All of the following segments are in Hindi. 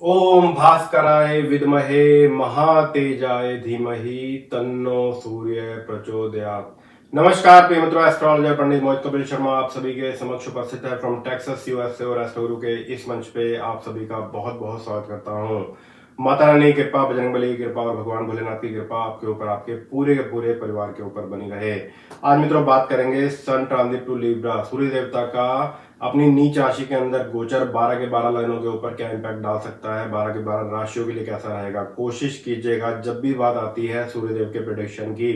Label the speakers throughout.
Speaker 1: ओम भास्कराय विद्महे महातेजाय धीमहि तन्नो सूर्य प्रचोदयात्। नमस्कार प्रिय मित्रों, एस्ट्रोलॉजर पंडित मोहित कपिल शर्मा आप सभी के समक्ष उपस्थित है फ्रॉम टेक्सास यूएसए और एस्ट्रो के इस मंच पे आप सभी का बहुत बहुत स्वागत करता हूँ। माता रानी की कृपा, बजरंगबली की कृपा और भगवान भोलेनाथ की कृपा आपके ऊपर, आपके पूरे के पूरे परिवार के ऊपर बनी रहे। आज मित्रों बात करेंगे सन ट्रांजिट टू लिब्रा, सूर्य देवता का अपनी नीच राशि के अंदर गोचर 12 के 12 लग्नों के ऊपर क्या इंपैक्ट डाल सकता है, 12 के 12 राशियों के लिए कैसा रहेगा। कोशिश कीजिएगा जब भी बात आती है सूर्यदेव के प्रेडिक्शन की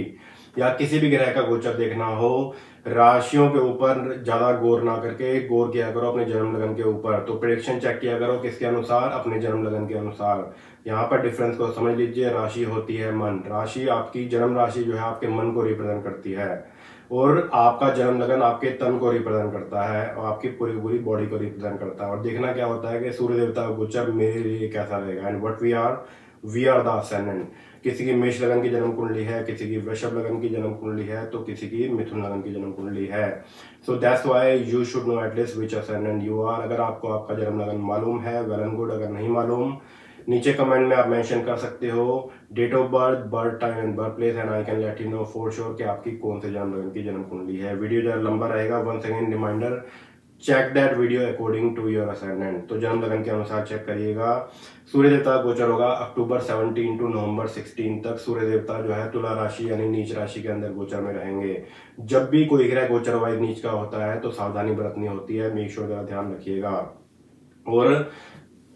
Speaker 1: या किसी भी ग्रह का गोचर देखना हो, राशियों के ऊपर ज्यादा गौर ना करके गौर किया करो अपने जन्म लगन के ऊपर। तो प्रेडिक्शन चेक किया करो किसके अनुसार, अपने जन्म लगन के अनुसार। यहाँ पर डिफरेंस को समझ लीजिए। राशि होती है मन, राशि आपकी जन्म राशि जो है आपके मन को रिप्रेजेंट करती है और आपका जन्म लगन आपके तन को रिप्रेजेंट करता है और आपकी पूरी पूरी बॉडी को रिप्रेजेंट करता है। और देखना क्या होता है कि सूर्य देवता का गोचर मेरे लिए कैसा रहेगा and what we are the ascendant. किसी की मेष लगन की जन्म कुंडली है, किसी की वृषभ लगन की जन्म कुंडली है, तो किसी की मिथुन लगन की जन्म कुंडली है। So that's why you should know at least which ascendant you are. अगर आपको आपका जन्म लगन मालूम है वेल एंड गुड, अगर नहीं मालूम नीचे कमेंट में आप मेंशन कर सकते हो date of birth, birth time and birth place and I can let you know for sure कि आपकी कौन से जन्म लगन की जन्म कुंडली है। वीडियो जरा लंबा रहेगा, one second reminder, check that video according to your ascendant. तो जन्म लगन के अनुसार चेक करिएगा। सूर्य देवता गोचर होगा अक्टूबर 17 टू नवंबर 16 तक। सूर्य देवता जो है तुला राशि यानी नीच राशि के अंदर गोचर में रहेंगे। जब भी कोई ग्रह गोचर वाइज नीच का होता है तो सावधानी बरतनी होती है, मेक श्योर जरा ध्यान रखिएगा। और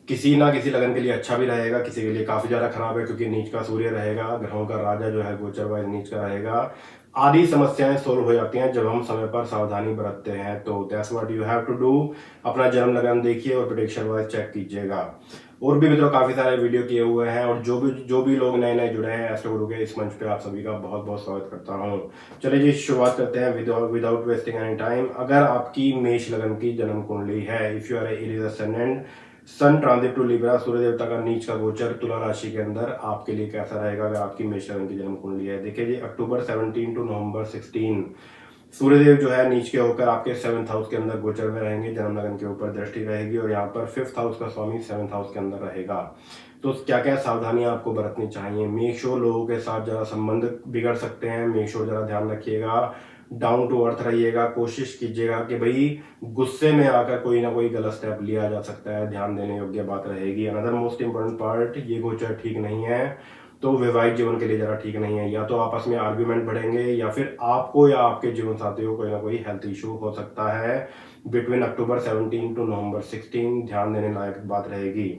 Speaker 1: किसी ना किसी लगन के लिए अच्छा भी रहेगा, किसी के लिए काफी ज्यादा खराब है क्योंकि नीच का सूर्य रहेगा, ग्रहों का राजा जो है गोचर वाइज नीच का रहेगा। आदि समस्याएं सोल्व हो जाती हैं जब हम समय पर सावधानी बरतते हैं। तो that's what you have to do. अपना जन्म लगन देखिए और प्रेडिक्शन वाइज चेक कीजिएगा। और भी मित्रों काफी सारे वीडियो किए हुए हैं और जो भी लोग नए नए जुड़े हैं एस्ट्रो गुरु के इस मंच पे आप सभी का बहुत बहुत स्वागत करता हूँ। चलिए जी शुरुआत करते हैं विदाउट वेस्टिंग एनी टाइम। अगर आपकी मेष लगन की जन्म कुंडली है, if you are Aries ascendant, sun transit to Libra, सूर्य देवता का नीच का गोचर तुला राशि के अंदर आपके लिए कैसा रहेगा अगर आपकी मेष लगन की जन्म कुंडली है। देखिए जी अक्टूबर 17 टू नवंबर 16 सूर्यदेव जो है नीच के होकर आपके 7th हाउस के अंदर गोचर में रहेंगे, जन्म लगन के ऊपर दृष्टि रहेगी और यहाँ पर 5th हाउस का स्वामी 7th हाउस के अंदर रहेगा। तो क्या क्या सावधानियां आपको बरतनी चाहिए। मेक श्योर लोगों के साथ जरा संबंध बिगड़ सकते हैं, मेक श्योर जरा ध्यान रखिएगा, डाउन टू अर्थ रहिएगा। कोशिश कीजिएगा कि भाई गुस्से में आकर कोई ना कोई गलत स्टेप लिया जा सकता है, ध्यान देने योग्य बात रहेगी। अनदर मोस्ट इंपोर्टेंट पार्ट, ये गोचर ठीक नहीं है तो वैवाहिक जीवन के लिए जरा ठीक नहीं है। या तो आपस में आर्ग्यूमेंट बढ़ेंगे या फिर आपको या आपके जीवन साथियों को कोई ना कोई हेल्थ इशू हो सकता है बिटवीन अक्टूबर 17 टू नवंबर 16। ध्यान देने लायक बात रहेगी।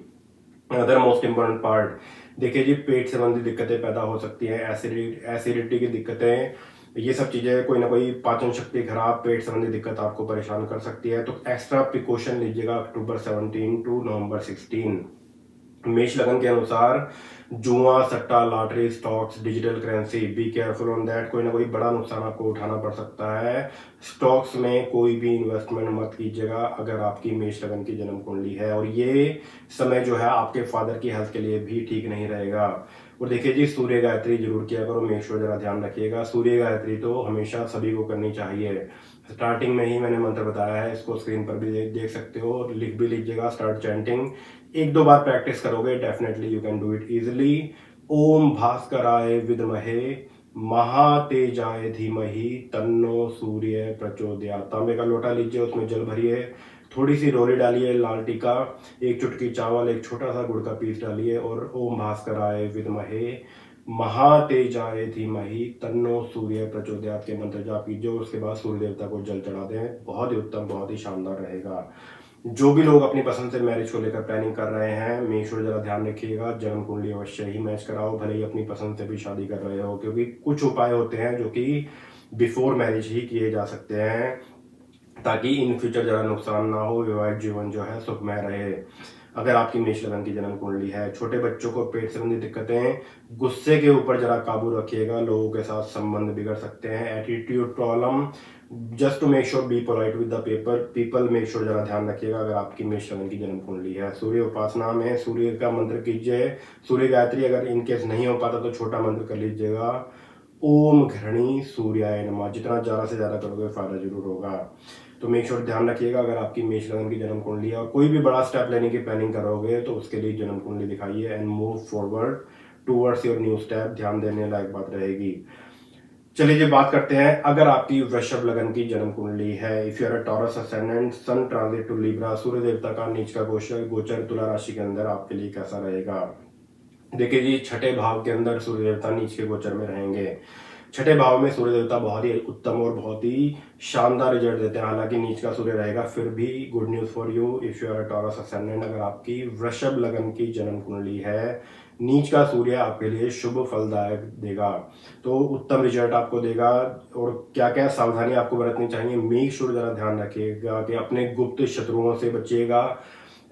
Speaker 1: अदर मोस्ट इम्पोर्टेंट पार्ट, देखिए जी पेट संबंधी दिक्कतें पैदा हो सकती हैं, एसिडिटी की दिक्कतें, ये सब चीजें, कोई ना कोई पाचन शक्ति खराब, पेट संबंधी दिक्कत आपको परेशान कर सकती है। तो एक्स्ट्रा प्रिकॉशन लीजिएगा अक्टूबर 17 टू नवंबर 16। मेष लगन के अनुसार जुआ, सट्टा, lottery, stocks, digital currency, be careful on that. कोई ना कोई बड़ा नुकसान आपको उठाना पड़ सकता है। स्टॉक्स में कोई भी इन्वेस्टमेंट मत कीजिएगा अगर आपकी मेष लगन की जन्म कुंडली है। और ये समय जो है आपके फादर की हेल्थ के लिए भी ठीक नहीं रहेगा। और देखिए जी सूर्य गायत्री जरूर किया करो, मेक श्योर जरा ध्यान रखिएगा। सूर्य गायत्री तो हमेशा सभी को करनी चाहिए। स्टार्टिंग में ही मैंने मंत्र बताया है, इसको स्क्रीन पर भी देख सकते हो, लिख भी लीजिएगा। स्टार्ट चैंटिंग, एक दो बार प्रैक्टिस करोगे definitely you can do it easily. Om भास्कराय विद्महे महातेजाय धीमहि तन्नो सूर्य प्रचोदयात्। तांबे का लोटा लीजिए, उसमें जल भरिए, थोड़ी सी रोली डालिए, लाल टीका, एक चुटकी चावल, एक छोटा सा गुड़ का पीस डालिए और ओम भास्कराय विद्महे महातेजाय धीमहि तन्नो सूर्य प्रचोदयात् के मंत्र जाप कीजिए। उसके बाद सूर्य देवता को जल चढ़ा दें, बहुत ही उत्तम, बहुत ही शानदार रहेगा। जो भी लोग अपनी पसंद से मैरिज को लेकर प्लानिंग कर रहे हैं, मेक श्योर जरा ध्यान रखिएगा, जन्म कुंडली अवश्य ही मैच कराओ, भले ही अपनी पसंद से भी शादी कर रहे हो, क्योंकि कुछ उपाय होते हैं जो कि बिफोर मैरिज ही किए जा सकते हैं ताकि इन फ्यूचर जरा नुकसान ना हो, वैवाहिक जीवन जो है सुखमय रहे। अगर आपकी मेष लगन की जन्म कुंडली है, छोटे बच्चों को पेट संबंधी दिक्कतें, गुस्से के ऊपर जरा काबू रखिएगा, लोगों के साथ संबंध बिगड़ सकते हैं, attitude problem, just to make sure be polite with the people, make sure जरा ध्यान रखिएगा अगर आपकी मेष लगन की जन्म कुंडली है। सूर्य उपासना में सूर्य का मंत्र कीजिए, सूर्य गायत्री अगर इनकेस नहीं हो पाता तो छोटा मंत्र कर लीजिएगा, ओम घृणी सूर्याय नमः। जितना ज्यादा से ज्यादा करोगे फायदा जरूर होगा। तो मेक श्योर ध्यान रखिएगा। अगर आपकी मेष लगन की जन्म कुंडली है और कोई भी बड़ा स्टेप लेने की प्लानिंग करोगे तो उसके लिए जन्म कुंडली दिखाइए and move forward towards your new step, ध्यान देने लायक बात रहेगी। चलिए जी बात करते हैं, अगर आपकी वृषभ लगन की जन्म कुंडली है, if you are a Taurus ascendant, sun transit to Libra, सूर्य देवता का नीच का गोचर तुला राशि के अंदर आपके लिए कैसा रहेगा। देखिए जी, छठे भाव के अंदर सूर्य देवता नीच के गोचर में रहेंगे। छठे भाव में सूर्य देवता बहुत ही उत्तम और बहुत ही शानदार रिजल्ट देते हैं। हालांकि नीच का सूर्य रहेगा, फिर भी good news for you if you are a Taurus ascendant. अगर आपकी वृषभ लगन की जन्म कुंडली है, नीच का सूर्य आपके लिए शुभ फलदायक देगा, तो उत्तम रिजल्ट आपको देगा। और क्या क्या सावधानी आपको बरतनी चाहिए, मेक श्योर जरा ध्यान रखिएगा कि अपने गुप्त शत्रुओं से बचिएगा।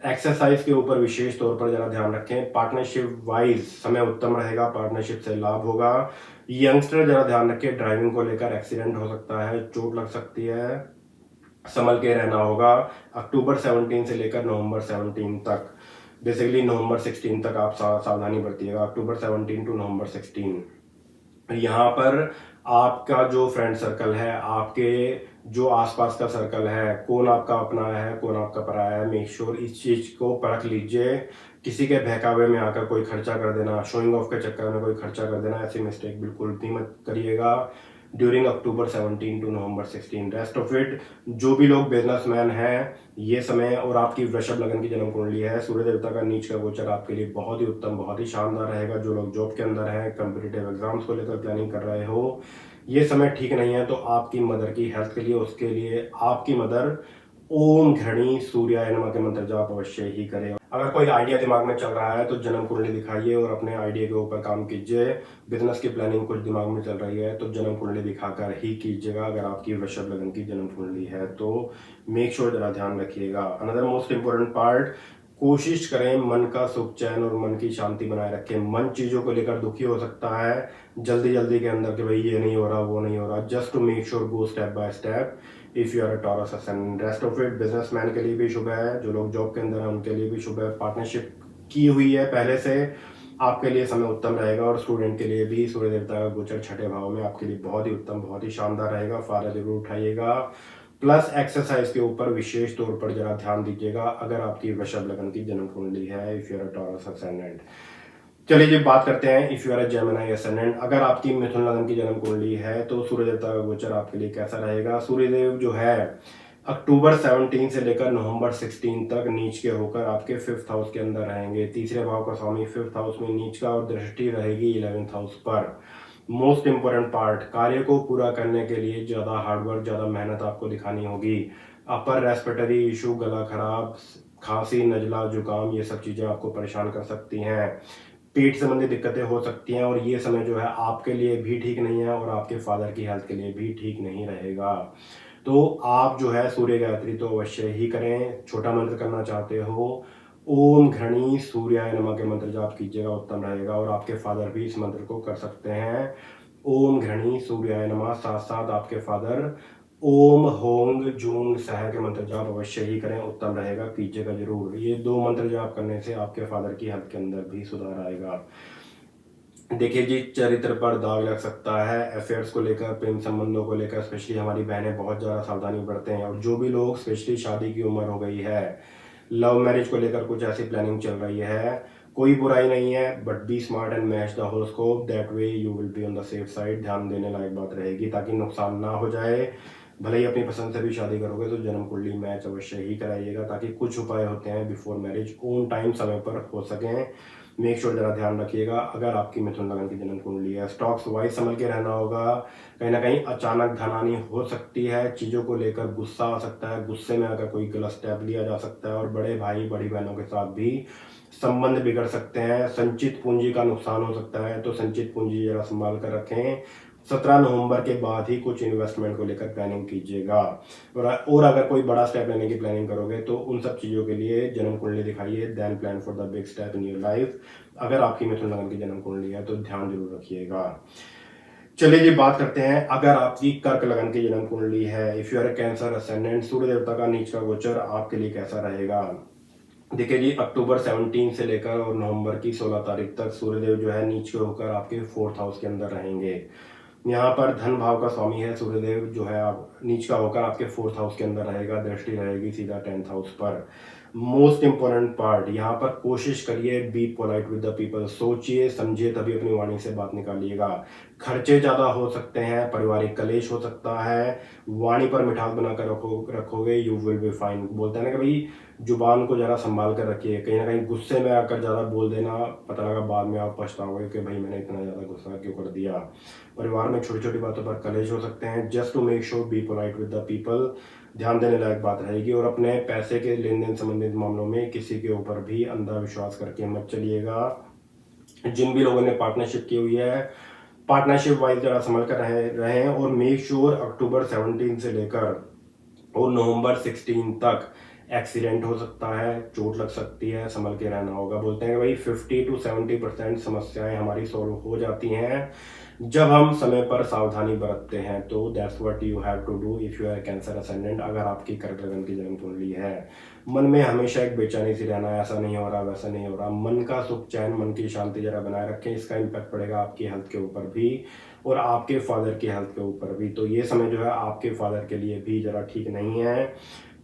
Speaker 1: एक्सरसाइज के ऊपर विशेष तौर पर जरा ध्यान रखें। पार्टनरशिप वाइज समय उत्तम रहेगा, पार्टनरशिप से लाभ होगा। यंगस्टर जरा ध्यान रखें, ड्राइविंग को लेकर एक्सीडेंट हो सकता है, चोट लग सकती है, संभल के रहना होगा। अक्टूबर 17 से लेकर नवंबर 17 तक, बेसिकली नवंबर 16 तक आप सावधानी बरतिएगा। अक्टूबर 17 टू नवंबर 16 यहाँ पर आपका जो फ्रेंड सर्कल है, आपके जो आसपास का सर्कल है, कौन आपका अपना है कौन आपका पराया है, मेक श्योर इस चीज को परख लीजिए। किसी के बहकावे में आकर कोई खर्चा कर देना, शोइंग ऑफ के चक्कर में कोई खर्चा कर देना, ऐसी मिस्टेक बिल्कुल भी मत करिएगा during October 17 to November 16। Rest of it, जो भी लोग बिजनेसमैन हैं ये समय, और आपकी वृषभ लगन की जन्म कुंडली है, सूर्य देवता का नीच का गोचर आपके लिए बहुत ही उत्तम बहुत ही शानदार रहेगा। जो लोग जॉब के अंदर हैं, कॉम्पिटिटिव एग्जाम्स को लेकर प्लानिंग कर रहे हो, ये समय ठीक नहीं है। तो आपकी मदर की हेल्थ के लिए, उसके लिए आपकी मदर ओम घृणी सूर्याय नमः के मंत्र जाप अवश्य ही करें। अगर कोई आइडिया दिमाग में चल रहा है तो जन्म कुंडली दिखाइए और अपने आइडिया के ऊपर काम कीजिए। बिजनेस की प्लानिंग कुछ दिमाग में चल रही है तो जन्म कुंडली दिखाकर ही कीजिएगा। अगर आपकी वृषभ लगन की जन्म कुंडली है तो मेक श्योर जरा ध्यान रखिएगा। अनदर मोस्ट इंपोर्टेंट पार्ट, कोशिश करें मन का सुख चैन और मन की शांति बनाए रखें। मन चीजों को लेकर दुखी हो सकता है जल्दी जल्दी के अंदर कि भाई ये नहीं हो रहा वो नहीं हो रहा। Just to make sure go step by step if you are a Taurus ascendant. Rest of it businessman के लिए भी शुभ है, जो लोग जॉब के अंदर हैं उनके लिए भी शुभ है। पार्टनरशिप की हुई है पहले से, आपके लिए समय उत्तम रहेगा। और स्टूडेंट के लिए भी सूर्य देवता का गोचर छठे भाव में आपके लिए बहुत ही उत्तम बहुत ही शानदार रहेगा। फायदा जरूर उठाइएगा। प्लस एक्सरसाइज के ऊपर विशेष तौर पर जरा ध्यान दीजिएगा अगर आपकी वृषभ लगन की जन्म कुंडली है, if you are a Taurus ascendant. चलिए जी बात करते हैं if you are a Gemini ascendant. अगर आपकी मिथुन लगन की जन्म कुंडली है तो सूर्य देवता का गोचर आपके लिए कैसा रहेगा। सूर्य देव जो है अक्टूबर 17 से लेकर नवंबर 16 तक नीच के होकर आपके 5th हाउस के अंदर रहेंगे। तीसरे भाव का स्वामी 5th हाउस में नीच का, और दृष्टि रहेगी 11th हाउस पर। मोस्ट इंपोर्टेंट पार्ट, कार्य को पूरा करने के लिए ज्यादा हार्डवर्क ज्यादा मेहनत आपको दिखानी होगी। अपर रेस्पिरेटरी इशू, गला खराब, खांसी, नजला, जुकाम, ये सब चीजें आपको परेशान कर सकती हैं। पेट संबंधी दिक्कतें हो सकती हैं और ये समय जो है आपके लिए भी ठीक नहीं है और आपके फादर की हेल्थ के लिए भी ठीक नहीं रहेगा। तो आप जो है सूर्य गायत्री तो अवश्य ही करें। छोटा मंत्र करना चाहते हो, ओम घृणी सूर्याय नमः के मंत्र जाप कीजिएगा, उत्तम रहेगा। और आपके फादर भी इस मंत्र को कर सकते हैं, ओम घृणी सूर्याय नमः। साथ साथ आपके फादर ओम होंग जूंग सह के मंत्र जाप अवश्य ही करें, उत्तम रहेगा, कीजिएगा जरूर। ये 2 मंत्र जाप करने से आपके फादर की हेल्थ के अंदर भी सुधार आएगा। देखिए जी, चरित्र पर दाग लग सकता है, अफेयर्स को लेकर, प्रेम संबंधों को लेकर स्पेशली हमारी बहनें बहुत ज़्यादा सावधानी बरतें हैं। और जो भी लोग स्पेशली शादी की उम्र हो गई है, लव मैरिज को लेकर कुछ ऐसी प्लानिंग चल रही है, कोई बुराई नहीं है, but be smart and match the horoscope, that way you will be on the safe side. ध्यान देने लायक बात रहेगी ताकि नुकसान ना हो जाए। भले ही अपनी पसंद से भी शादी करोगे तो जन्म कुंडली मैच अवश्य ही कराइएगा, ताकि कुछ उपाय होते हैं बिफोर मैरिज ऑन टाइम समय पर हो सकें। मेक श्योर जरा ध्यान रखिएगा अगर आपकी मिथुन लगन की जन्म कुंडली है। स्टॉक्स वाइज संभल के रहना होगा। कहीं ना कहीं अचानक धनानी हो सकती है, चीज़ों को लेकर गुस्सा आ सकता है, गुस्से में अगर कोई गलत स्टेप लिया जा सकता है। और बड़े भाई बड़ी बहनों के साथ भी संबंध बिगड़ सकते हैं। संचित पूंजी का नुकसान हो सकता है, तो संचित पूंजी जरा संभाल कर रखें। 17 नवंबर के बाद ही कुछ इन्वेस्टमेंट को लेकर प्लानिंग कीजिएगा। और अगर कोई बड़ा स्टेप लेने की प्लानिंग करोगे तो उन सब चीज़ों के लिए जन्म कुंडली दिखाइए, then plan for the big step in your life. अगर आपकी मिथुन लगन की जन्म कुंडली है तो ध्यान जरूर रखिएगा। चलिए जी बात करते हैं अगर आपकी कर्क लगन की जन्म कुंडली है, if you are a cancer ascendant, सूर्य देवता का नीच का गोचर आपके लिए कैसा रहेगा। देखिए जी, अक्टूबर 17 से लेकर और नवंबर की 16 तारीख तक सूर्यदेव जो है नीच के होकर आपके 4th हाउस के अंदर रहेंगे। यहाँ पर धन भाव का स्वामी है सूर्यदेव जो है आप नीच का होकर आपके 4th हाउस के अंदर रहेगा, दृष्टि रहेगी सीधा 10th हाउस पर। मोस्ट इंपॉर्टेंट पार्ट यहाँ पर कोशिश करिए B polite with the people, सोचिए समझिए तभी अपनी वाणी से बात निकालिएगा। खर्चे ज़्यादा हो सकते हैं, पारिवारिक कलेश हो सकता है, वाणी पर मिठास बनाकर रखोगे यू विल बी फाइन। बोलते हैं ना कि भाई जुबान को ज़रा संभाल कर रखिए, कहीं ना कहीं गुस्से में आकर ज़्यादा बोल देना, पता लगा बाद में आप पछताओगे कि भाई मैंने इतना ज़्यादा गुस्सा क्यों कर दिया। परिवार में छोटी छोटी बातों पर कलेश हो सकते हैं, just to make sure be polite with the people, ध्यान देने लायक बात रहेगी। और अपने पैसे के लेन देन संबंधित मामलों में किसी के ऊपर भी अंधा विश्वास करके मत चलिएगा। जिन भी लोगों ने पार्टनरशिप की हुई है, पार्टनरशिप वाइज जरा संभल कर रहे हैं और मेक श्योर अक्टूबर 17 से लेकर और नवंबर 16 तक एक्सीडेंट हो सकता है, चोट लग सकती है, संभल के रहना होगा। बोलते हैं कि भाई 50 to 70% समस्याएं हमारी सॉल्व हो जाती हैं जब हम समय पर सावधानी बरतते हैं। तो that's what you have to do if you are Cancer ascendant. अगर आपकी कर्क लगन की जन्म कुंडली है, मन में हमेशा एक बेचैनी सी रहना, ऐसा नहीं हो रहा वैसा नहीं हो रहा, मन का सुख चैन, मन की शांति जरा बनाए रखें। इसका इम्पैक्ट पड़ेगा आपकी हेल्थ के ऊपर भी और आपके फादर की हेल्थ के ऊपर भी। तो ये समय जो है आपके फादर के लिए भी जरा ठीक नहीं है।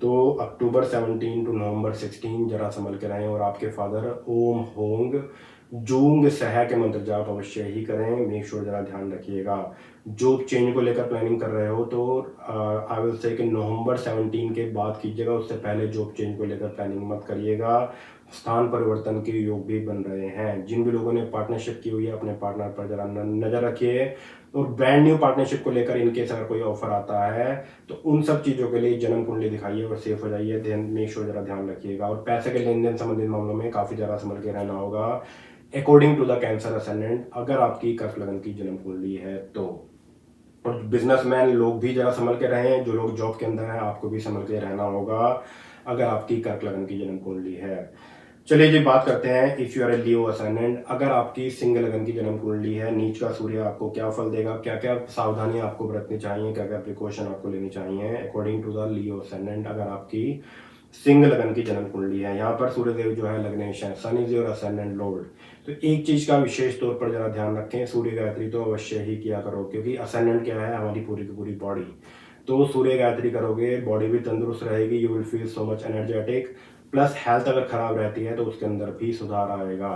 Speaker 1: तो अक्टूबर 17 टू नवंबर 16 जरा संभल के रहें और आपके फादर ओम होंग जूंग सह के मंत्र जाप अवश्य ही करें। मेक श्योर जरा ध्यान रखिएगा। जॉब चेंज को लेकर प्लानिंग कर रहे हो तो आई विल से कि नवंबर 17 के बाद कीजिएगा, उससे पहले जॉब चेंज को लेकर प्लानिंग मत करिएगा। स्थान परिवर्तन के योग भी बन रहे हैं। जिन भी लोगों ने पार्टनरशिप की हुई है अपने पार्टनर पर जरा नजर रखिए और ब्रांड न्यू पार्टनरशिप को लेकर इनकेस अगर कोई ऑफर आता है तो उन सब चीज़ों के लिए जन्म कुंडली दिखाइए और सेफ हो जाइए। ध्यान मेक श्योर जरा ध्यान रखिएगा। और पैसे के लेन देन संबंधित मामलों में काफ़ी ज़्यादा संभल के रहना होगा according to the Cancer ascendant, अगर आपकी कर्क लगन की जन्म कुंडली है तो। और बिजनेसमैन लोग भी जरा संभल के रहें, जो लोग जॉब के अंदर हैं आपको भी संभल के रहना होगा अगर आपकी कर्क लगन की जन्म कुंडली है। चलिए जी बात करते हैं if you are a Leo ascendant. अगर आपकी सिंह लगन की जन्म कुंडली है, नीच का सूर्य आपको क्या फल देगा, क्या क्या सावधानियां आपको बरतनी चाहिए, क्या क्या प्रिकॉशन आपको लेनी चाहिए according to the Leo ascendant. अगर आपकी सिंह लगन की जन्म कुंडली है, यहाँ पर सूर्यदेव जो है लग्नेश है, सन इज योर असेंडेंट लॉर्ड। तो एक चीज का विशेष तौर पर जरा ध्यान रखें, सूर्य गायत्री तो अवश्य ही किया करो क्योंकि असेंडेंट क्या है, हमारी पूरी की पूरी बॉडी। तो सूर्य गायत्री करोगे बॉडी भी तंदुरुस्त रहेगी, you will feel so much energetic, plus health अगर खराब रहती है तो उसके अंदर भी सुधार आएगा।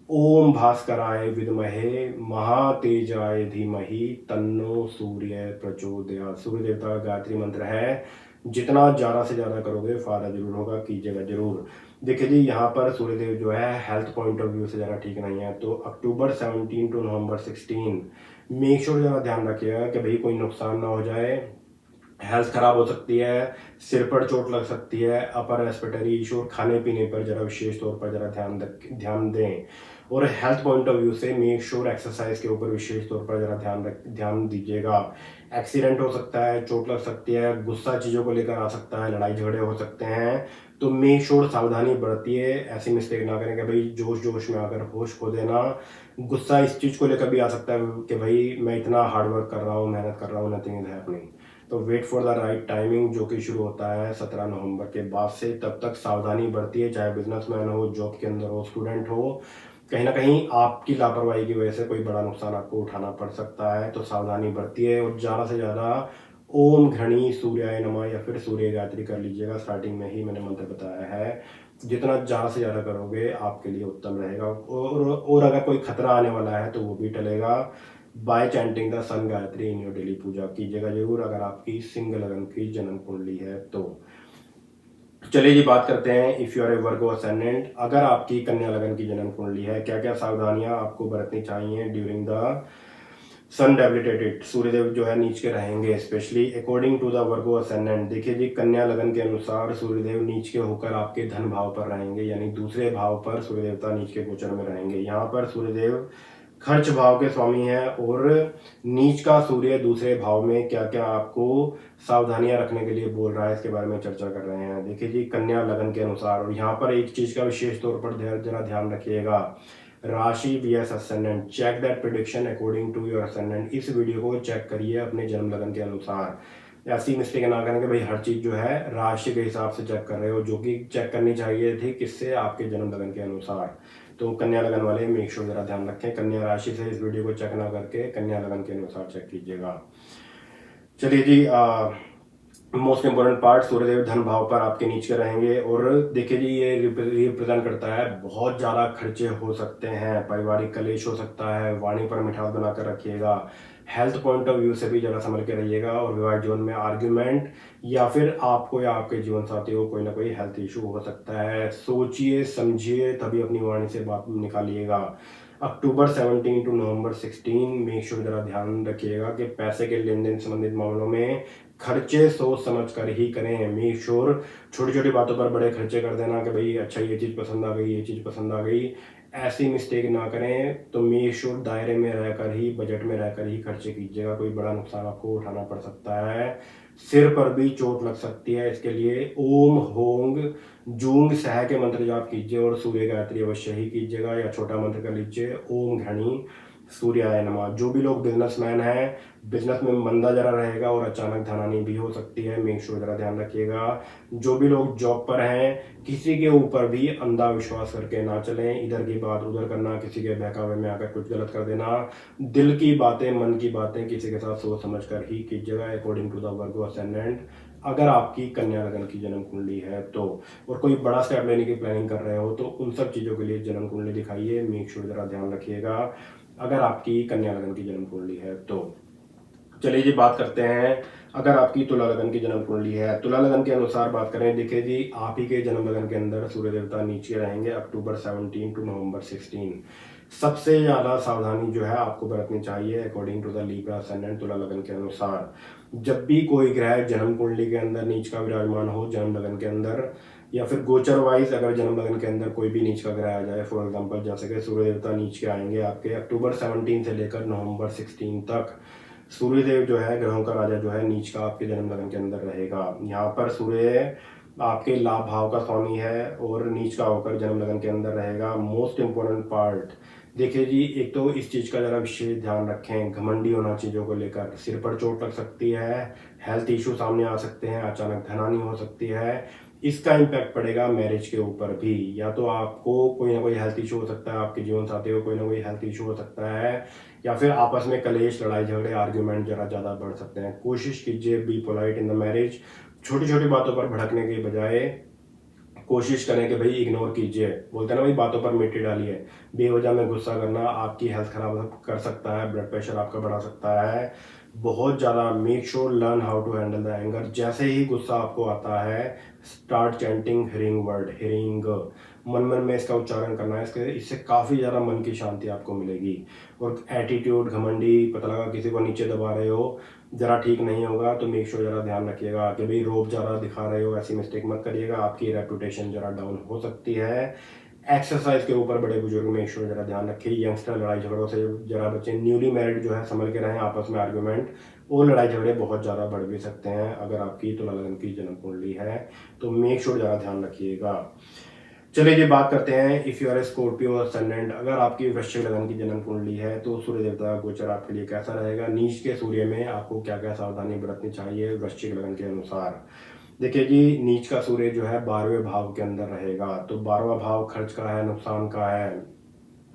Speaker 1: ओम भास्कराय विद्महे महातेजाय धीमहि तन्नो सूर्य प्रचोदयात्। सूर्य देवता का गायत्री मंत्र है, जितना ज़्यादा से ज़्यादा करोगे फायदा जरूर होगा, कीजिएगा जरूर। देखिए जी यहाँ पर सूर्यदेव जो है हेल्थ पॉइंट ऑफ व्यू से ज़्यादा ठीक नहीं है, तो अक्टूबर 17 टू नवंबर 16 मेक श्योर ज़रा ध्यान रखिएगा कि भाई कोई नुकसान ना हो जाए। हेल्थ खराब हो सकती है, सिर पर चोट लग सकती है, अपर रेस्पिरेटरी इशू, खाने पीने पर जरा विशेष तौर पर जरा ध्यान दें। और हेल्थ पॉइंट ऑफ व्यू से मेक श्योर एक्सरसाइज के ऊपर विशेष तौर पर जरा ध्यान दीजिएगा। एक्सीडेंट हो सकता है, चोट लग सकती है, गुस्सा चीज़ों को लेकर आ सकता है, लड़ाई झगड़े हो सकते हैं, तो मेक श्योर सावधानी बरतिए। ऐसी मिस्टेक ना करें कि भाई जोश में आकर होश खो देना। गुस्सा इस चीज़ को लेकर भी आ सकता है कि भाई मैं इतना हार्डवर्क कर रहा हूँ, मेहनत कर रहा हूँ, नथिंग इज हैपनिंग। तो wait for the right timing जो कि शुरू होता है 17 नवंबर के बाद से, तब तक सावधानी बरतिए। चाहे बिजनेसमैन हो, जॉब के अंदर हो, स्टूडेंट हो, कहीं ना कहीं आपकी लापरवाही की वजह से कोई बड़ा नुकसान आपको उठाना पड़ सकता है, तो सावधानी बरतिए। और ज़्यादा से ज़्यादा ओम घृणी सूर्याय नमः या फिर सूर्य गायत्री कर लीजिएगा। स्टार्टिंग में ही मैंने मंत्र बताया है, जितना ज़्यादा से ज़्यादा करोगे आपके लिए उत्तम रहेगा। और अगर कोई खतरा आने वाला है तो वो भी टलेगा। By chanting the sun Gayatri in your daily puja कीजिएगा जरूर अगर आपकी सिंह लगन की जन्म कुंडली है तो। चलिए जी बात करते हैं if you are a Virgo ascendant. अगर आपकी कन्या लगन की जन्म कुंडली है, क्या क्या सावधानियां आपको बरतनी चाहिए ड्यूरिंग द सन डेबिलिटेटेड। सूर्यदेव जो है नीच के रहेंगे specially according to the Virgo ascendant. देखिए जी कन्या लगन के अनुसार सूर्यदेव नीच के होकर आपके धन भाव पर रहेंगे, यानी दूसरे भाव पर सूर्य देवता नीच के गोचर में रहेंगे। यहाँ पर सूर्यदेव खर्च भाव के स्वामी है और नीच का सूर्य दूसरे भाव में क्या क्या आपको सावधानियां रखने के लिए बोल रहा है, इसके बारे में चर्चा कर रहे हैं। देखिए जी कन्या लगन के अनुसार, और यहाँ पर एक चीज का विशेष तौर पर जरा ध्यान रखिएगा, राशि vs ascendant, check that prediction according to your ascendant. इस वीडियो को चेक करिए अपने जन्म लगन के अनुसार। ऐसी मिस्टेक ना करें कि भाई हर चीज़ जो है राशि के हिसाब से चेक कर रहे हो, जो कि चेक करनी चाहिए थी किससे, आपके जन्म लगन के अनुसार। तो कन्या लगन वाले मेक श्योर जरा ध्यान रखें, कन्या राशि से इस वीडियो को चेक ना करके कन्या लगन के अनुसार चेक कीजिएगा। चलिए जी, मोस्ट इंपोर्टेंट पार्ट, सूर्यदेव धन भाव पर आपके नीचे रहेंगे। और देखिए जी, ये रिप्रेजेंट करता है बहुत ज़्यादा खर्चे हो सकते हैं, पारिवारिक कलेश हो सकता है, वाणी पर मिठास बनाकर रखिएगा, हेल्थ पॉइंट ऑफ व्यू से भी ज़रा संभल के रहिएगा, और विवाह जीवन में आर्ग्यूमेंट या फिर आपको या आपके जीवन साथी को कोई ना कोई हेल्थ इशू हो सकता है। सोचिए समझिए तभी अपनी वाणी से बात निकालिएगा। अक्टूबर 17 टू नवंबर 16 मेक श्योर जरा ध्यान रखिएगा कि पैसे के लेन देन संबंधित मामलों में खर्चे सोच समझ कर ही करें। मेक श्योर छोटी छोटी बातों पर बड़े खर्चे कर देना कि भाई अच्छा ये चीज़ पसंद आ गई, ये चीज़ पसंद आ गई, ऐसी मिस्टेक ना करें। तो मेक श्योर दायरे में रहकर ही, बजट में रहकर ही खर्चे कीजिएगा, कोई बड़ा नुकसान आपको उठाना पड़ सकता है, सिर पर भी चोट लग सकती है। इसके लिए ओम होंग जूंग सह के मंत्र जाप कीजिए और सूर्य गायत्री अवश्य ही कीजिएगा, या छोटा मंत्र कर लीजिए ओम घृणी सूर्याय नमः। जो भी लोग बिजनेसमैन हैं, बिजनेस में मंदा जरा रहेगा और अचानक धनानी भी हो सकती है, मेक श्योर जरा ध्यान रखिएगा। जो भी लोग जॉब पर हैं, किसी के ऊपर भी अंधा विश्वास करके ना चलें, इधर की बात उधर करना, किसी के बहकावे में आकर कुछ गलत कर देना, दिल की बातें मन की बातें किसी के साथ सोच समझ कर ही कीजिएगा according to the Virgo ascendant, अगर आपकी कन्या लगन की जन्म कुंडली है तो। और कोई बड़ा स्टेप लेने की प्लानिंग कर रहे हो तो उन सब चीज़ों के लिए जन्म कुंडली दिखाइए, मेक श्योर जरा ध्यान रखिएगा अगर आपकी कन्या लगन की जन्म कुंडली है तो। चलिए जी, बात करते हैं अगर आपकी तुला लगन की जन्म कुंडली है। तुला लगन के अनुसार बात करें, देखिए जी, आप ही के जन्म लगन के अंदर सूर्य देवता नीचे रहेंगे अक्टूबर 17 टू नवंबर 16। सबसे ज़्यादा सावधानी जो है आपको बरतनी चाहिए according to the Libra ascendant तुला लगन के अनुसार। जब भी कोई ग्रह जन्म कुंडली के अंदर नीच का विराजमान हो जन्म लगन के अंदर, या फिर गोचर वाइज अगर जन्म लगन के अंदर कोई भी नीच का ग्रह आ जाए, फॉर एग्जांपल जैसे कि सूर्य देवता नीच के आएंगे आपके अक्टूबर 17 से लेकर नवंबर 16 तक। सूर्यदेव जो है ग्रहों का राजा जो है नीच का आपके जन्म लगन के अंदर रहेगा। यहाँ पर सूर्य आपके लाभ भाव का स्वामी है और नीच का होकर जन्म लगन के अंदर रहेगा। मोस्ट इंपोर्टेंट पार्ट, देखिए जी, एक तो इस चीज़ का जरा विशेष ध्यान रखें, घमंडी होना चीज़ों को लेकर, सिर पर चोट लग सकती है, हेल्थ इशू सामने आ सकते हैं, अचानक धनहानि हो सकती है। इसका इम्पैक्ट पड़ेगा मैरिज के ऊपर भी, या तो आपको कोई ना कोई हेल्थ इशू हो सकता है, आपके जीवन साथी को कोई ना कोई हेल्थ इशू हो सकता है, या फिर आपस में कलेश, लड़ाई झगड़े, आर्ग्यूमेंट जरा ज़्यादा बढ़ सकते हैं। कोशिश कीजिए be polite in the marriage, छोटी छोटी बातों पर भड़कने के बजाय कोशिश करें कि भाई इग्नोर कीजिए। बोलते हैं ना भाई, बातों पर मिट्टी डालिए। बेवजह में गुस्सा करना आपकी हेल्थ खराब कर सकता है, ब्लड प्रेशर आपका बढ़ा सकता है बहुत ज़्यादा। Make sure learn how to handle the anger. जैसे ही गुस्सा आपको आता है, स्टार्ट चैंटिंग हिरिंग वर्ड, हिरिंग, मन मन में इसका उच्चारण करना है। इससे काफ़ी ज़्यादा मन की शांति आपको मिलेगी। और एटीट्यूड, घमंडी, पता लगा किसी को नीचे दबा रहे हो, ज़रा ठीक नहीं होगा। तो मेक श्योर ज़रा ध्यान रखिएगा कि भाई रोब ज़्यादा दिखा रहे हो, ऐसी मिस्टेक मत करिएगा, आपकी रेपुटेशन ज़रा डाउन हो सकती है। एक्सरसाइज के ऊपर बड़े बुजुर्ग मेक श्योर जरा ध्यान रखिए। यंगस्टर लड़ाई झगड़ों से जरा बच्चे, न्यूली मैरिड जो है संभल के रहें, आपस में आर्ग्यूमेंट और लड़ाई झगड़े बहुत ज़्यादा बढ़ भी सकते हैं अगर आपकी तुला लगन की जन्म कुंडली है तो मेक श्योर ज़रा ध्यान रखिएगा। चलिए जी, बात करते हैं if you are a Scorpio ascendant, अगर आपकी वृश्चिक लगन की जन्म कुंडली है तो सूर्य देवता का गोचर आपके लिए कैसा रहेगा, नीच के सूर्य में आपको क्या क्या सावधानी बरतनी चाहिए वृश्चिक लगन के अनुसार। देखिए जी, नीच का सूर्य जो है 12वें भाव के अंदर रहेगा, तो 12वां भाव खर्च का है, नुकसान का है,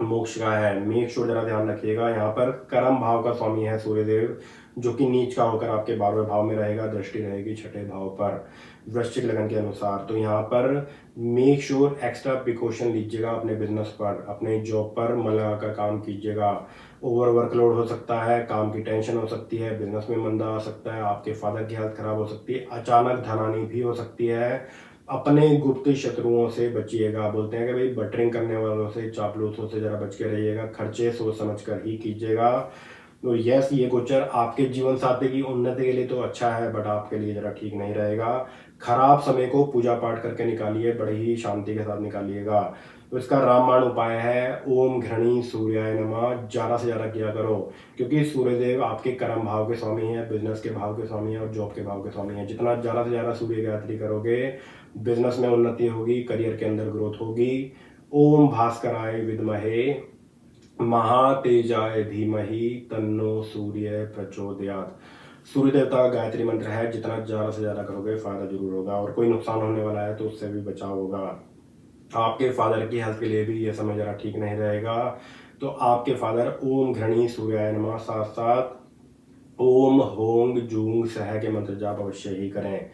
Speaker 1: मोक्ष का है। मेक श्योर जरा ध्यान रखिएगा। यहाँ पर कर्म भाव का स्वामी है सूर्यदेव, जो कि नीच का होकर आपके 12वें भाव में रहेगा, दृष्टि रहेगी 6ठे भाव पर वृश्चिक लगन के अनुसार। तो यहाँ पर मेक श्योर एक्स्ट्रा प्रिकॉशन लीजिएगा अपने बिजनेस पर, अपने जॉब पर मन लगाकर काम कीजिएगा। ओवर वर्कलोड हो सकता है, काम की टेंशन हो सकती है, बिजनेस में मंदा आ सकता है, आपके फादर की हेल्थ खराब हो सकती है, अचानक धनहानि भी हो सकती है। अपने गुप्त शत्रुओं से बचिएगा। बोलते हैं कि भाई बटरिंग करने वालों से, चापलूसों से जरा बच के रहिएगा, खर्चे सोच समझ कर ही कीजिएगा। तो यस, ये गोचर आपके जीवन साथी की उन्नति के लिए तो अच्छा है, बट आपके लिए जरा ठीक नहीं रहेगा। खराब समय को पूजा पाठ करके निकालिए, बड़ी ही शांति के साथ निकालिएगा। तो इसका रामबाण उपाय है ओम घृणी सूर्याय नमः, ज़्यादा से ज़्यादा किया करो, क्योंकि सूर्यदेव आपके कर्म भाव के स्वामी हैं, बिजनेस के भाव के स्वामी हैं और जॉब के भाव के स्वामी हैं। जितना ज़्यादा से ज़्यादा सूर्य गायत्री करोगे, बिजनेस में उन्नति होगी, करियर के अंदर ग्रोथ होगी। ओम भास्कराय विद्महे महातेजाय धीमहि तन्नो सूर्य प्रचोदयात्। सूर्य देवता का गायत्री मंत्र है, जितना ज़्यादा से ज़्यादा करोगे फायदा जरूर होगा। और कोई नुकसान होने वाला है तो उससे भी बचाव होगा। आपके फादर की हेल्थ के लिए भी ये समय जरा ठीक नहीं रहेगा। तो आपके फादर ओम घृणी सूर्याय नमः साथ साथ ओम होंग जूंग सह के मंत्र जाप अवश्य ही करें।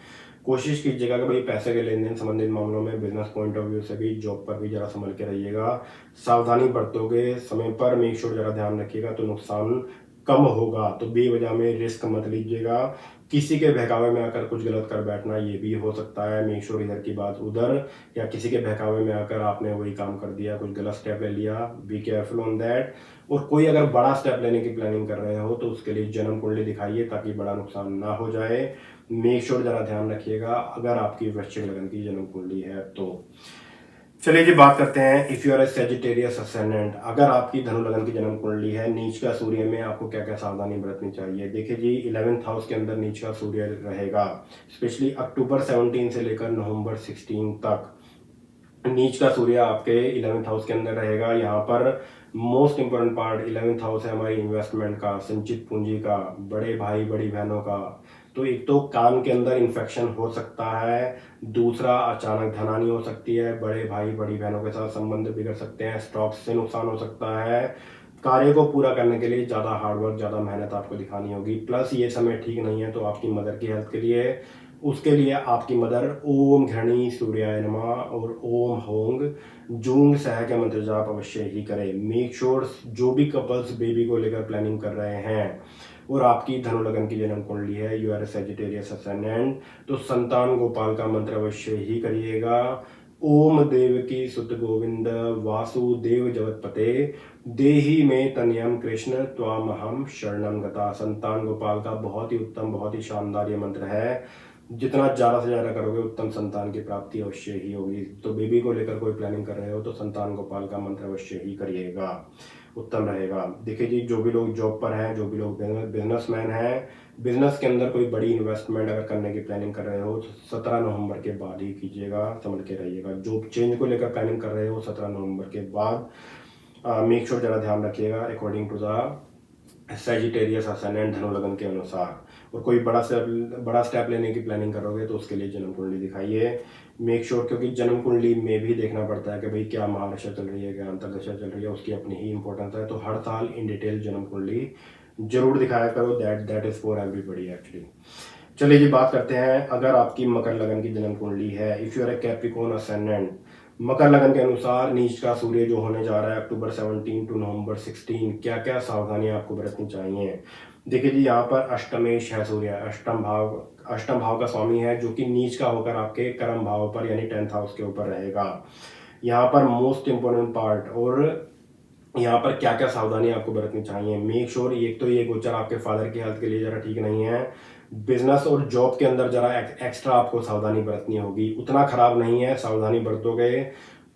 Speaker 1: कोशिश कीजिएगा कि भाई पैसे के लेन देन संबंधित मामलों में बिजनेस पॉइंट ऑफ व्यू से भी, जॉब पर भी जरा संभल के रहिएगा। सावधानी बरतोगे, समय पर मेक श्योर जरा ध्यान रखिएगा तो नुकसान कम होगा। तो बेवजह में रिस्क मत लीजिएगा। किसी के बहकावे में आकर कुछ गलत कर बैठना ये भी हो सकता है। मेक श्योर इधर की बात उधर, या किसी के बहकावे में आकर आपने वही काम कर दिया, कुछ गलत स्टेप ले लिया। Be careful on that. और कोई अगर बड़ा स्टेप लेने की प्लानिंग कर रहे हो तो उसके लिए जन्म कुंडली दिखाइए ताकि बड़ा नुकसान ना हो जाए। मेक श्योर जरा ध्यान रखिएगा अगर आपकी वृश्चिक लगन की जन्म कुंडली है तो। चलिए जी, बात करते हैं if you are a Sagittarius ascendant. अगर आपकी धनु लगन की जन्म कुंडली है, नीच का सूर्य में आपको क्या क्या सावधानी बरतनी चाहिए। देखिए जी, 11th हाउस के अंदर नीच का सूर्य रहेगा, स्पेशली अक्टूबर 17 से लेकर नवंबर 16 तक नीच का सूर्य आपके 11th हाउस के अंदर रहेगा। यहाँ पर most important part 11th house है हमारी इन्वेस्टमेंट का, संचित पूंजी का, बड़े भाई बड़ी बहनों का। तो एक तो कान के अंदर इन्फेक्शन हो सकता है, दूसरा अचानक धनहानि हो सकती है, बड़े भाई बड़ी बहनों के साथ संबंध बिगड़ सकते हैं, स्टॉक्स से नुकसान हो सकता है। कार्य को पूरा करने के लिए ज़्यादा हार्डवर्क, ज़्यादा मेहनत आपको दिखानी होगी। प्लस ये समय ठीक नहीं है तो आपकी मदर की हेल्थ के लिए, उसके लिए आपकी मदर ओम घृणी सूर्याय नमः और ओम होंग जूंग सह के मंत्र जाप अवश्य ही करें। मेक श्योर जो भी कपल्स बेबी को लेकर प्लानिंग कर रहे हैं और आपकी धनु लगन की जन्म कुंडली है, यू आर सेजिटेरियस असेंडेंट, तो संतान गोपाल का मंत्र अवश्य ही करिएगा। ओम देव की सुत गोविंद वासुदेव जगतपते देही में तनयम कृष्ण त्वामहम शरणम गता। संतान गोपाल का बहुत ही उत्तम, बहुत ही शानदार ये मंत्र है। जितना ज़्यादा से ज़्यादा करोगे उत्तम संतान की प्राप्ति अवश्य ही होगी। तो बेबी को लेकर कोई प्लानिंग कर रहे हो तो संतान गोपाल का मंत्र अवश्य ही करिएगा, उत्तम रहेगा। देखिए जी, जो भी लोग जॉब पर हैं, जो भी लोग बिजनेसमैन हैं, बिजनेस के अंदर कोई बड़ी इन्वेस्टमेंट अगर करने की प्लानिंग कर रहे हो तो 17 नवंबर के बाद ही कीजिएगा, समझ के रहिएगा। जॉब चेंज को लेकर प्लानिंग कर रहे हो 17 नवंबर के बाद मेक श्योर जरा ध्यान रखिएगा according to the Sagittarius ascendant धनु लगन के अनुसार। और कोई बड़ा स्टेप लेने की प्लानिंग करोगे तो उसके लिए जन्म कुंडली दिखाइए। मेक श्योर, क्योंकि जन्म कुंडली में भी देखना पड़ता है कि भाई क्या महादशा चल रही है, क्या अंतरदशा चल रही है, उसकी अपनी ही इंपॉर्टेंस है। तो हर साल इन डिटेल जन्म कुंडली जरूर दिखाया करो। That is for everybody actually. चलिए जी, बात करते हैं अगर आपकी मकर लगन की जन्म कुंडली है, if you are a Capricorn ascendant. मकर लगन के अनुसार नीच का सूर्य जो होने जा रहा है अक्टूबर 17 टू नवंबर 16, क्या क्या सावधानियां आपको बरतनी चाहिए। देखिए जी, यहाँ पर अष्टमेश है सूर्य, अष्टम भाव का स्वामी है, जो कि नीच का होकर आपके कर्म भाव पर यानी 10th हाउस के ऊपर रहेगा। यहाँ पर मोस्ट इंपोर्टेंट पार्ट, और यहाँ पर क्या क्या सावधानी आपको बरतनी चाहिए। मेक श्योर, एक तो ये गोचर आपके फादर की हेल्थ के लिए जरा ठीक नहीं है। बिजनेस और जॉब के अंदर जरा एक्स्ट्रा आपको सावधानी बरतनी होगी। उतना खराब नहीं है, सावधानी बरतोगे।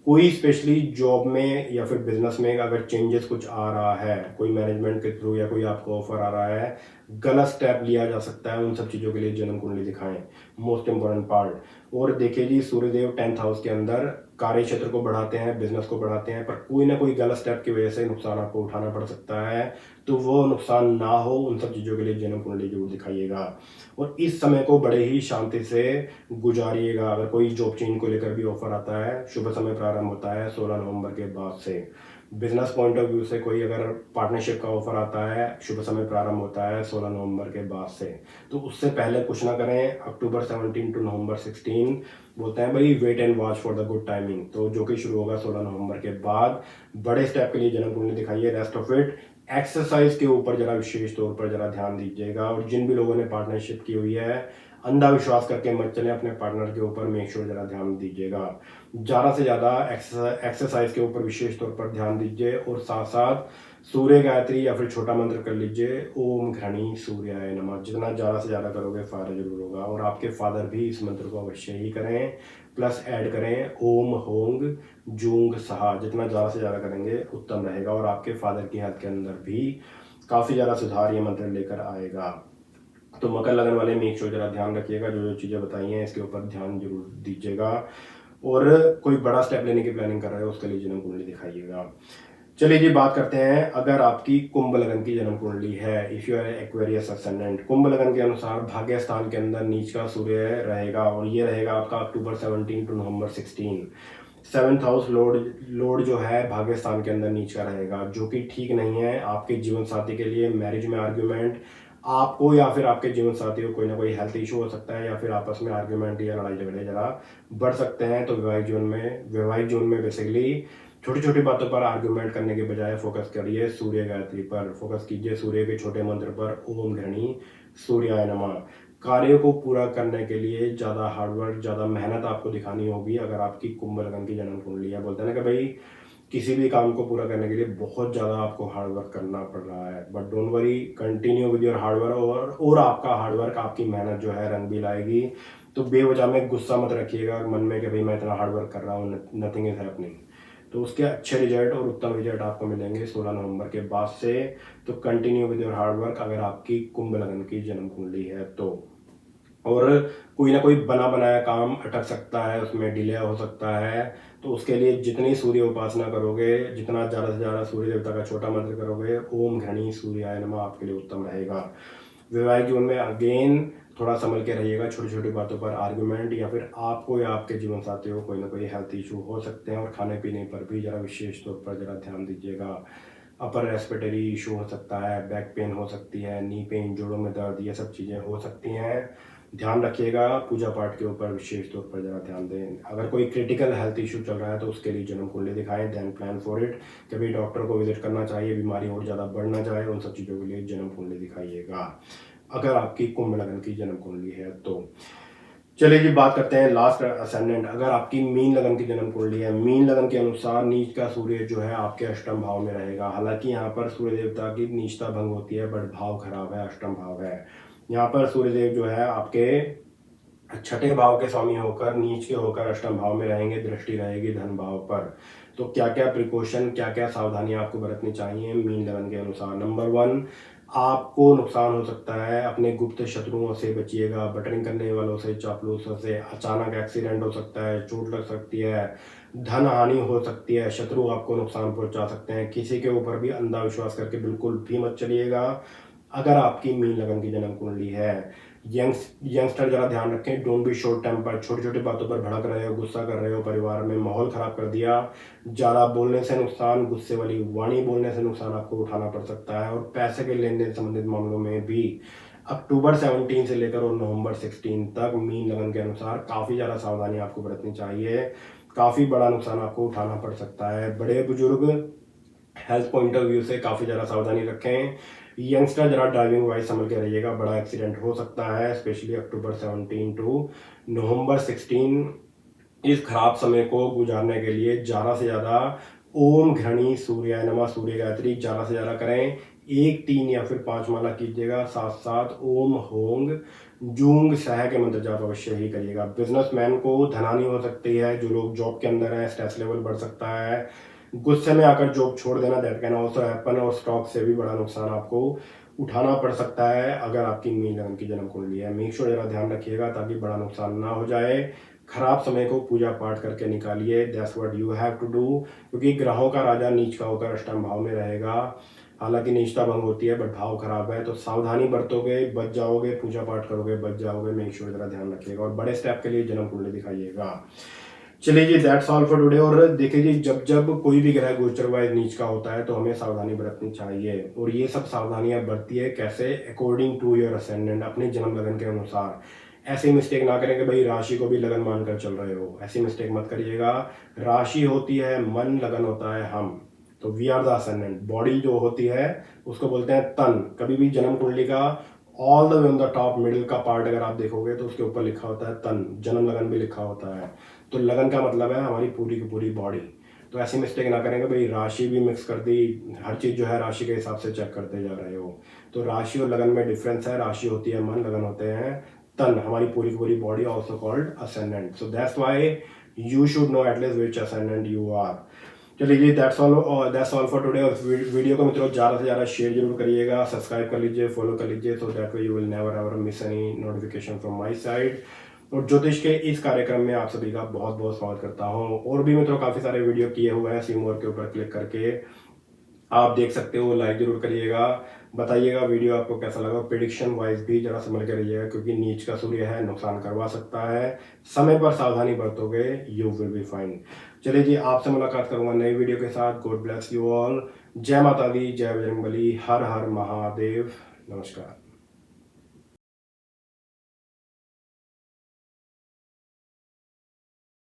Speaker 1: कोई स्पेशली जॉब में या फिर बिजनेस में अगर चेंजेस कुछ आ रहा है, कोई मैनेजमेंट के थ्रू या कोई आपको ऑफर आ रहा है, गलत स्टेप लिया जा सकता है। उन सब चीज़ों के लिए जन्म कुंडली दिखाएं, मोस्ट इंपॉर्टेंट पार्ट। और देखिए जी, सूर्यदेव 10th हाउस के अंदर कार्य क्षेत्र को बढ़ाते हैं, बिजनेस को बढ़ाते हैं, पर कोई ना कोई गलत स्टेप की वजह से नुकसान आपको उठाना पड़ सकता है। तो वो नुकसान ना हो, उन सब चीज़ों के लिए जन्म कुंडली जरूर दिखाइएगा। और इस समय को बड़े ही शांति से गुजारिएगा। अगर कोई जॉब चेंज को लेकर भी ऑफर आता है, शुभ समय प्रारंभ होता है 16 नवंबर के बाद से। बिजनेस पॉइंट ऑफ व्यू से कोई अगर पार्टनरशिप का ऑफर आता है, शुभ समय प्रारंभ होता है 16 नवंबर के बाद से। तो उससे पहले कुछ ना करें। अक्टूबर 17 टू नवंबर 16 बोलते हैं भाई wait and watch for the good timing, तो जो कि शुरू होगा 16 नवंबर के बाद। बड़े स्टेप के लिए जन्म कुंडली दिखाइए। रेस्ट ऑफ इट एक्सरसाइज के ऊपर जरा विशेष तौर पर जरा ध्यान दीजिएगा। और जिन भी लोगों ने पार्टनरशिप की हुई है, अंधा विश्वास करके मत चले अपने पार्टनर के ऊपर। मेक श्योर जरा ध्यान दीजिएगा। ज़्यादा से ज़्यादा एक्सरसाइज के ऊपर विशेष तौर पर ध्यान दीजिए। और साथ साथ सूर्य गायत्री या फिर छोटा मंत्र कर लीजिए, ओम घृणी सूर्याय नमः। जितना ज़्यादा से ज़्यादा करोगे फायदा जरूर होगा। और आपके फादर भी इस मंत्र को अवश्य ही करें। प्लस ऐड करें ओम होंग जूंग सहा। जितना ज़्यादा से ज़्यादा करेंगे उत्तम रहेगा। और आपके फादर की हेल्थ के अंदर भी काफ़ी ज़्यादा सुधार ये मंत्र लेकर आएगा। तो मकर लगन वाले मेक श्योर जरा ध्यान रखिएगा। जो जो चीज़ें बताई हैं इसके ऊपर ध्यान जरूर दीजिएगा। और कोई बड़ा स्टेप लेने की प्लानिंग कर रहे हो उसके लिए जन्म कुंडली दिखाइएगा। चलिए जी, बात करते हैं अगर आपकी कुंभ लगन की जन्म कुंडली है, if you are Aquarius ascendant. कुंभ लगन के अनुसार भाग्य स्थान के अंदर नीच का सूर्य रहेगा और ये रहेगा आपका October 17 to November 16। Seventh house lord जो है भाग्य स्थान के अंदर नीच का रहेगा, जो कि ठीक नहीं है आपके जीवन साथी के लिए। मैरिज में आर्ग्यूमेंट, आपको या फिर आपके जीवन साथी को कोई ना कोई हेल्थ इशू हो सकता है, या फिर आपस में आर्ग्यूमेंट या लड़ाई झगड़े जरा बढ़ सकते हैं। तो वैवाहिक जीवन में बेसिकली छोटी छोटी बातों पर आर्ग्यूमेंट करने के बजाय फोकस करिए सूर्य गायत्री पर, फोकस कीजिए सूर्य के छोटे मंत्र पर, ओम घृणी सूर्याय नमः। कार्यों को पूरा करने के लिए ज़्यादा हार्डवर्क, ज़्यादा मेहनत आपको दिखानी होगी अगर आपकी कुंभ लगन की जन्म कुंडली है। बोलते हैं ना कि भाई किसी भी काम को पूरा करने के लिए बहुत ज़्यादा आपको हार्डवर्क करना पड़ रहा है, but don't worry, continue with your hard work. और आपका हार्डवर्क, आपकी मेहनत जो है रंग भी लाएगी। तो बेवजह में गुस्सा मत रखिएगा मन में कि भाई मैं इतना हार्डवर्क कर रहा हूँ, नथिंग इज हैपनिंग। तो उसके अच्छे रिजल्ट और उत्तम रिजल्ट आपको मिलेंगे 16 नवंबर के बाद से। तो कंटिन्यू विद योर हार्डवर्क अगर आपकी कुंभ लगन की जन्म कुंडली है तो। और कोई ना कोई बना बनाया काम अटक सकता है, उसमें डिले हो सकता है। तो उसके लिए जितनी सूर्य उपासना करोगे, जितना ज़्यादा से ज़्यादा सूर्य देवता का छोटा मंत्र करोगे, ओम घृणी सूर्याय नमः, आपके लिए उत्तम रहेगा। वैवाहिक जीवन में अगेन थोड़ा संभल के रहिएगा, छोटी छोटी बातों पर आर्गुमेंट या फिर आपको या आपके जीवन साथियों को कोई ना कोई हेल्थ इशू हो सकते हैं। और खाने पीने पर भी जरा विशेष तौर पर जरा ध्यान दीजिएगा। अपर रेस्पिरेटरी इशू हो सकता है, बैक पेन हो सकती है, नी पेन, जोड़ों में दर्द, ये सब चीज़ें हो सकती हैं। ध्यान रखिएगा, पूजा पाठ के ऊपर विशेष तौर पर जरा ध्यान दें। अगर कोई क्रिटिकल हेल्थ इशू चल रहा है तो उसके लिए जन्म कुंडली दिखाएं, देन प्लान फॉर इट। कभी डॉक्टर को विजिट करना चाहिए, बीमारी और ज़्यादा बढ़ ना जाए, उन सब चीज़ों के लिए जन्म कुंडली दिखाइएगा अगर आपकी कुंभ लगन की जन्म कुंडली है तो। चलिए जी, बात करते हैं लास्ट असेंडेंट। अगर आपकी मीन लगन की जन्म कुंडली है, मीन लगन के अनुसार नीच का सूर्य जो है आपके अष्टम भाव में रहेगा। हालांकि यहाँ पर सूर्य देवता की नीचता भंग होती है, बट भाव खराब है, अष्टम भाव है। यहाँ पर सूर्य देव जो है आपके छठे भाव के स्वामी होकर, नीच के होकर अष्टम भाव में रहेंगे, दृष्टि रहेगी धन भाव पर। तो क्या क्या प्रिकॉशन, क्या क्या सावधानियां आपको बरतनी चाहिए मीन लगन के अनुसार। नंबर 1, आपको नुकसान हो सकता है, अपने गुप्त शत्रुओं से बचिएगा, बटरिंग करने वालों से, चापलूसों से। अचानक एक्सीडेंट हो सकता है, चोट लग सकती है, धन हानि हो सकती है, शत्रु आपको नुकसान पहुंचा सकते हैं। किसी के ऊपर भी अंधा विश्वास करके बिल्कुल भी मत चलिएगा अगर आपकी मीन लगन की जन्म कुंडली है। यंगस्टर जरा ध्यान रखें, डोंट बी शॉर्ट टेम्पर। छोटी छोटी बातों पर भड़क रहे हो, गुस्सा कर रहे हो, परिवार में माहौल खराब कर दिया। ज़्यादा बोलने से नुकसान, गुस्से वाली वाणी बोलने से नुकसान आपको उठाना पड़ सकता है। और पैसे के लेन देन संबंधित मामलों में भी अक्टूबर 17 से लेकर और नवंबर 16 तक मीन लगन के अनुसार काफ़ी ज़्यादा सावधानी आपको बरतनी चाहिए। काफ़ी बड़ा नुकसान आपको उठाना पड़ सकता है। बड़े बुजुर्ग हेल्थ पॉइंट ऑफ व्यू से काफ़ी ज़्यादा सावधानी रखें। यंगस्टर जरा ड्राइविंग वाइज संभल के रहिएगा, बड़ा एक्सीडेंट हो सकता है, स्पेशली अक्टूबर 17 टू नवंबर 16। इस खराब समय को गुजारने के लिए ज़्यादा से ज़्यादा ओम घृणी सूर्याय नमः सूर्य गायत्री ज़्यादा से ज़्यादा करें। 1, 3 या फिर 5 माला कीजिएगा। साथ साथ ओम होंग जूंग सह के मंत्र जाप अवश्य ही करिएगा। बिजनेसमैन को धनहानि हो सकती है, जो लोग जॉब के अंदर हैं स्ट्रेस लेवल बढ़ सकता है, गुस्से में आकर जॉब छोड़ देना, दैट कैन आल्सो हैपन। और स्टॉक से भी बड़ा नुकसान आपको उठाना पड़ सकता है अगर आपकी मीन लगन की जन्म कुंडली है। मेक श्योर जरा ध्यान रखिएगा ताकि बड़ा नुकसान ना हो जाए। खराब समय को पूजा पाठ करके निकालिए, that's what you have to do. क्योंकि ग्रहों का राजा नीच का होकर अष्टम भाव में रहेगा। हालांकि नीचता भंग होती है, बट भाव खराब है, तो सावधानी बरतोगे बच जाओगे, पूजा पाठ करोगे बच जाओगे। मेक श्योर जरा ध्यान रखिएगा और बड़े स्टेप के लिए जन्म कुंडली दिखाइएगा। चलिए जी, दैट्स ऑल फॉर टुडे। और देखिए जी, जब जब कोई भी ग्रह गोचर वाइज नीच का होता है तो हमें सावधानी बरतनी चाहिए। और ये सब सावधानियां बरती है कैसे, अकॉर्डिंग टू योर असेंडेंट, अपने जन्म लगन के अनुसार। ऐसी मिस्टेक ना करें कि भाई राशि को भी लगन मानकर चल रहे हो, ऐसी मिस्टेक मत करिएगा। राशि होती है मन, लगन होता है हम। तो we are the ascendant. Body जो होती है उसको बोलते हैं तन। कभी भी जन्म कुंडली का all the way on the top middle का पार्ट अगर आप देखोगे तो उसके ऊपर लिखा होता है तन, जन्म लगन भी लिखा होता है। तो लगन का मतलब है हमारी पूरी की पूरी बॉडी। तो ऐसी मिस्टेक ना करेंगे भाई राशि भी मिक्स कर दी, हर चीज़ जो है राशि के हिसाब से चेक करते जा रहे हो। तो राशि और लगन में डिफरेंस है। राशि होती है मन, लगन होते हैं तन, हमारी पूरी की पूरी body, also called ascendant. So that's why you should know at least which ascendant you are. चलिए जी, दैट्स ऑल फॉर टुडे। और वीडियो को मित्रों ज़्यादा से ज़्यादा शेयर जरूर करिएगा, सब्सक्राइब कर लीजिए, फॉलो कर लीजिए, so that way you will never ever miss any notification from my side. और ज्योतिष के इस कार्यक्रम में आप सभी का बहुत बहुत स्वागत करता हूँ। और भी मित्रों काफ़ी सारे वीडियो किए हुए हैं, सी मोर के ऊपर क्लिक करके आप देख सकते हो, लाइक जरूर करिएगा, बताइएगा वीडियो आपको कैसा लगा। प्रिडिक्शन वाइज भी जरा समझ कर रहिएगा, क्योंकि नीच का सूर्य है, नुकसान करवा सकता है। समय पर सावधानी बरतोगे, यू विल बी फाइन। चलिए जी, आपसे मुलाकात करूंगा नई वीडियो के साथ। God bless you all. जय माता दी, जय बजरंगबली, हर हर महादेव। नमस्कार।